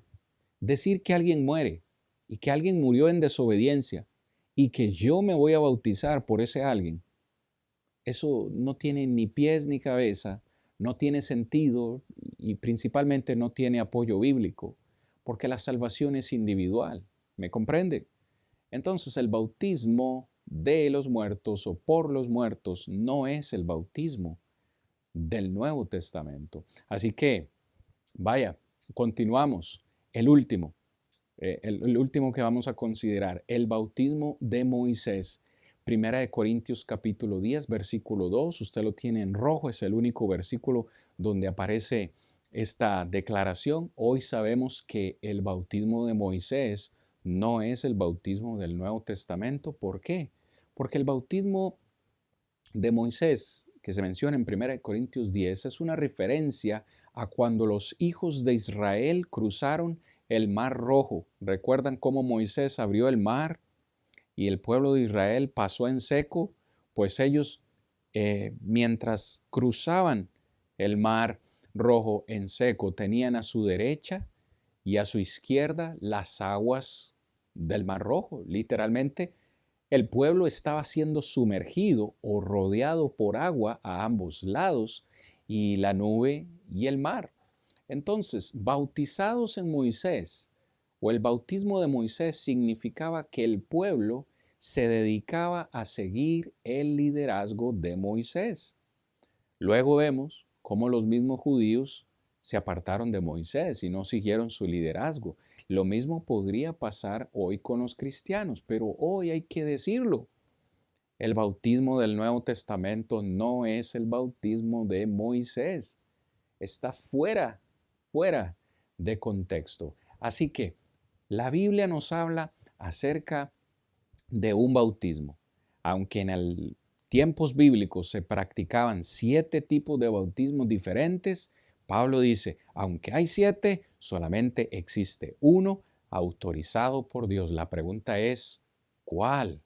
Decir que alguien muere y que alguien murió en desobediencia y que yo me voy a bautizar por ese alguien, eso no tiene ni pies ni cabeza, no tiene sentido y principalmente no tiene apoyo bíblico, porque la salvación es individual. ¿Me comprende? Entonces el bautismo de los muertos o por los muertos no es el bautismo del Nuevo Testamento. Así que, vaya, continuamos. El último que vamos a considerar, el bautismo de Moisés. Primera de Corintios capítulo 10, versículo 2, usted lo tiene en rojo, es el único versículo donde aparece esta declaración. Hoy sabemos que el bautismo de Moisés no es el bautismo del Nuevo Testamento. ¿Por qué? Porque el bautismo de Moisés, que se menciona en 1 Corintios 10, es una referencia a cuando los hijos de Israel cruzaron el Mar Rojo. ¿Recuerdan cómo Moisés abrió el mar y el pueblo de Israel pasó en seco? Pues ellos, mientras cruzaban el Mar Rojo en seco, tenían a su derecha y a su izquierda las aguas del Mar Rojo. Literalmente, el pueblo estaba siendo sumergido o rodeado por agua a ambos lados y la nube y el mar. Entonces, bautizados en Moisés o el bautismo de Moisés significaba que el pueblo se dedicaba a seguir el liderazgo de Moisés. Luego vemos cómo los mismos judíos se apartaron de Moisés y no siguieron su liderazgo. Lo mismo podría pasar hoy con los cristianos, pero hoy hay que decirlo. El bautismo del Nuevo Testamento no es el bautismo de Moisés. Está fuera de contexto. Así que la Biblia nos habla acerca de un bautismo. Aunque en tiempos bíblicos se practicaban 7 tipos de bautismos diferentes, Pablo dice, aunque hay 7, solamente existe uno autorizado por Dios. La pregunta es, ¿cuál?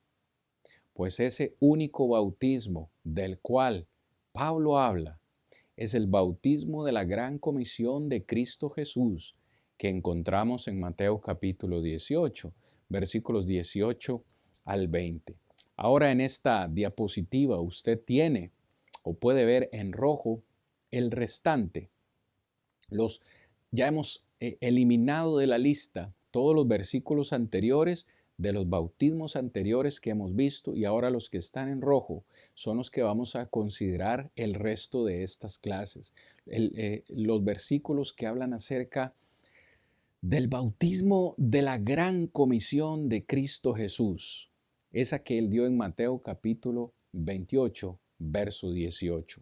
Pues ese único bautismo del cual Pablo habla es el bautismo de la gran comisión de Cristo Jesús que encontramos en Mateo capítulo 18, versículos 18 al 20. Ahora en esta diapositiva usted tiene o puede ver en rojo el restante. Ya hemos eliminado de la lista todos los versículos anteriores de los bautismos anteriores que hemos visto y ahora los que están en rojo son los que vamos a considerar el resto de estas clases. Los versículos que hablan acerca del bautismo de la gran comisión de Cristo Jesús, esa que él dio en Mateo capítulo 28, verso 18.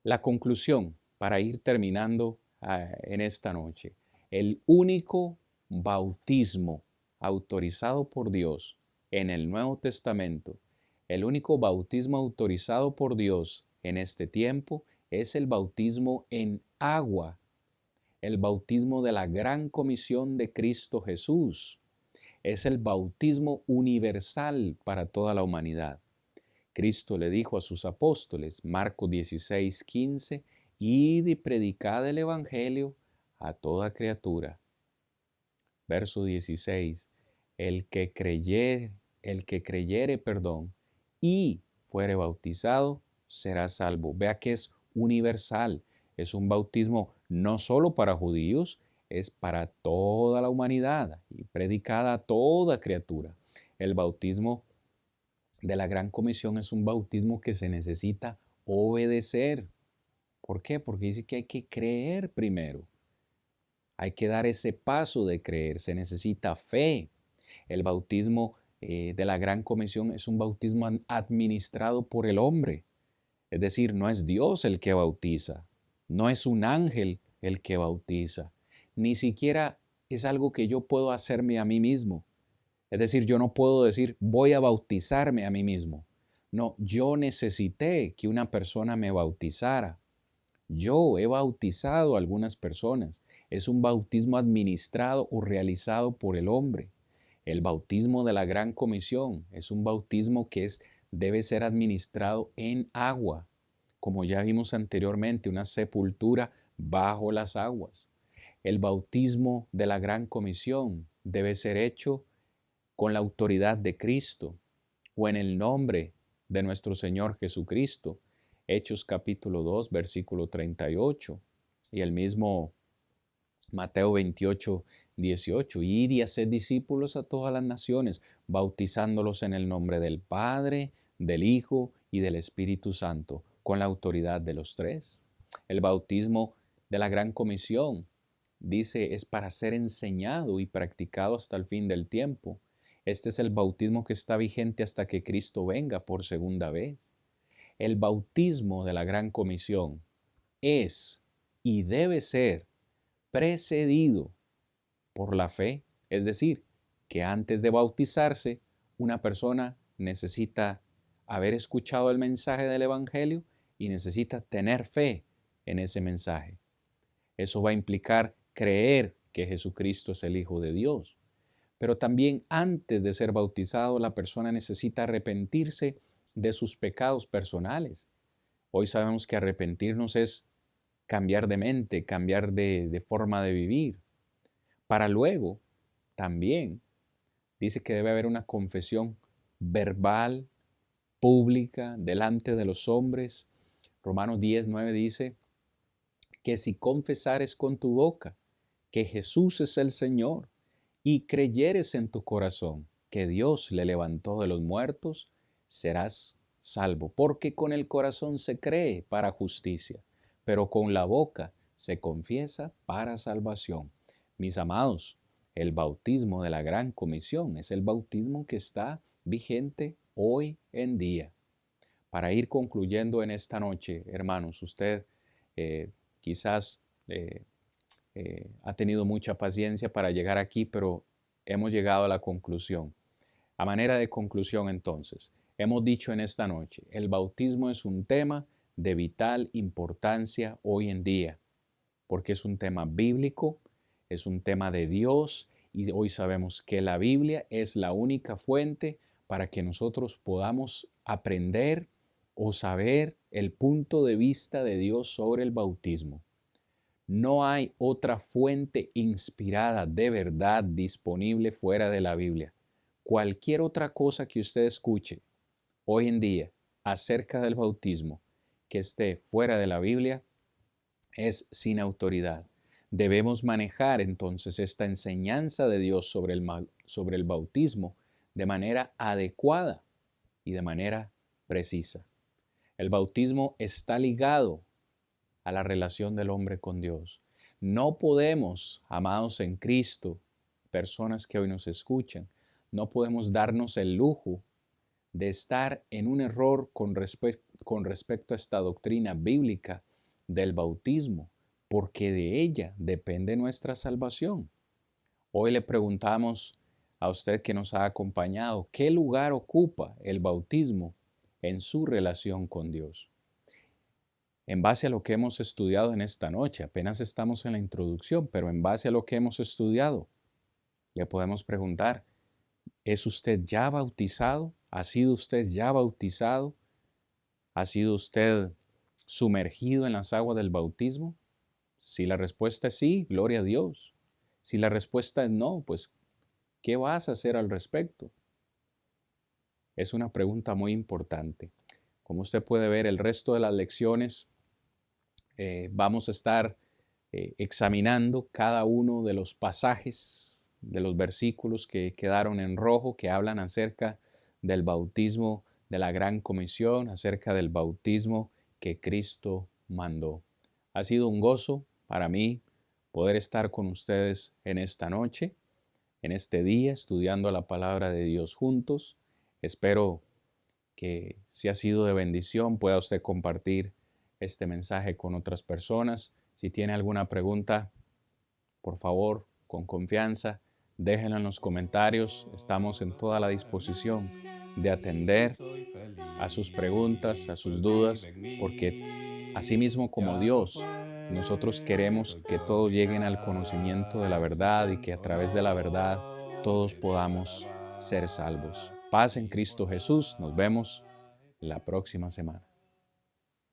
La conclusión para ir terminando en esta noche. El único bautismo autorizado por Dios en el Nuevo Testamento, el único bautismo autorizado por Dios en este tiempo es el bautismo en agua, el bautismo de la gran comisión de Cristo Jesús. Es el bautismo universal para toda la humanidad. Cristo le dijo a sus apóstoles, Marcos 16, 15, id y predicad el Evangelio a toda criatura. Verso 16, el que creyere, y fuere bautizado, será salvo. Vea que es universal, es un bautismo no solo para judíos, es para toda la humanidad y predicada a toda criatura. El bautismo de la Gran Comisión es un bautismo que se necesita obedecer. ¿Por qué? Porque dice que hay que creer primero. Hay que dar ese paso de creer. Se necesita fe. El bautismo de la Gran Comisión es un bautismo administrado por el hombre. Es decir, no es Dios el que bautiza. No es un ángel el que bautiza. Ni siquiera es algo que yo puedo hacerme a mí mismo. Es decir, yo no puedo decir, voy a bautizarme a mí mismo. No, yo necesité que una persona me bautizara. Yo he bautizado a algunas personas. Es un bautismo administrado o realizado por el hombre. El bautismo de la Gran Comisión es un bautismo que debe ser administrado en agua. como ya vimos anteriormente, una sepultura bajo las aguas. El bautismo de la Gran Comisión debe ser hecho con la autoridad de Cristo o en el nombre de nuestro Señor Jesucristo. Hechos capítulo 2, versículo 38. Y el mismo Mateo 28, 18. Ir y hacer discípulos a todas las naciones, bautizándolos en el nombre del Padre, del Hijo y del Espíritu Santo, con la autoridad de los tres. El bautismo de la Gran Comisión, dice, es para ser enseñado y practicado hasta el fin del tiempo. Este es el bautismo que está vigente hasta que Cristo venga por segunda vez. El bautismo de la Gran Comisión es y debe ser precedido por la fe, es decir, que antes de bautizarse, una persona necesita haber escuchado el mensaje del Evangelio y necesita tener fe en ese mensaje. Eso va a implicar creer que Jesucristo es el Hijo de Dios. Pero también antes de ser bautizado, la persona necesita arrepentirse de sus pecados personales. Hoy sabemos que arrepentirnos es cambiar de mente, cambiar de forma de vivir. Para luego, también, dice que debe haber una confesión verbal, pública, delante de los hombres. Romanos 10, 9 dice que si confesares con tu boca que Jesús es el Señor y creyeres en tu corazón que Dios le levantó de los muertos, serás salvo. Porque con el corazón se cree para justicia, pero con la boca se confiesa para salvación. Mis amados, el bautismo de la Gran Comisión es el bautismo que está vigente hoy en día. Para ir concluyendo en esta noche, hermanos, usted quizás ha tenido mucha paciencia para llegar aquí, pero hemos llegado a la conclusión. A manera de conclusión, entonces, hemos dicho en esta noche, el bautismo es un tema de vital importancia hoy en día, porque es un tema bíblico, es un tema de Dios, y hoy sabemos que la Biblia es la única fuente para que nosotros podamos aprender o saber el punto de vista de Dios sobre el bautismo. No hay otra fuente inspirada de verdad disponible fuera de la Biblia. Cualquier otra cosa que usted escuche hoy en día acerca del bautismo que esté fuera de la Biblia es sin autoridad. Debemos manejar entonces esta enseñanza de Dios sobre el bautismo de manera adecuada y de manera precisa. El bautismo está ligado a la relación del hombre con Dios. No podemos, amados en Cristo, personas que hoy nos escuchan, no podemos darnos el lujo de estar en un error con respecto a esta doctrina bíblica del bautismo, porque de ella depende nuestra salvación. Hoy le preguntamos a usted que nos ha acompañado, ¿qué lugar ocupa el bautismo en su relación con Dios? En base a lo que hemos estudiado en esta noche, apenas estamos en la introducción, pero en base a lo que hemos estudiado, le podemos preguntar, ¿es usted ya bautizado? ¿Ha sido usted ya bautizado? ¿Ha sido usted sumergido en las aguas del bautismo? Si la respuesta es sí, gloria a Dios. Si la respuesta es no, pues, ¿qué vas a hacer al respecto? Es una pregunta muy importante. Como usted puede ver, el resto de las lecciones vamos a estar examinando cada uno de los pasajes, de los versículos que quedaron en rojo, que hablan acerca del bautismo de la Gran Comisión, acerca del bautismo que Cristo mandó. Ha sido un gozo para mí poder estar con ustedes en esta noche, en este día, estudiando la palabra de Dios juntos. Espero que si ha sido de bendición pueda usted compartir este mensaje con otras personas. Si tiene alguna pregunta, por favor, con confianza, déjenla en los comentarios. Estamos en toda la disposición de atender a sus preguntas, a sus dudas, porque asimismo como Dios, nosotros queremos que todos lleguen al conocimiento de la verdad y que a través de la verdad todos podamos ser salvos. Paz en Cristo Jesús. Nos vemos la próxima semana.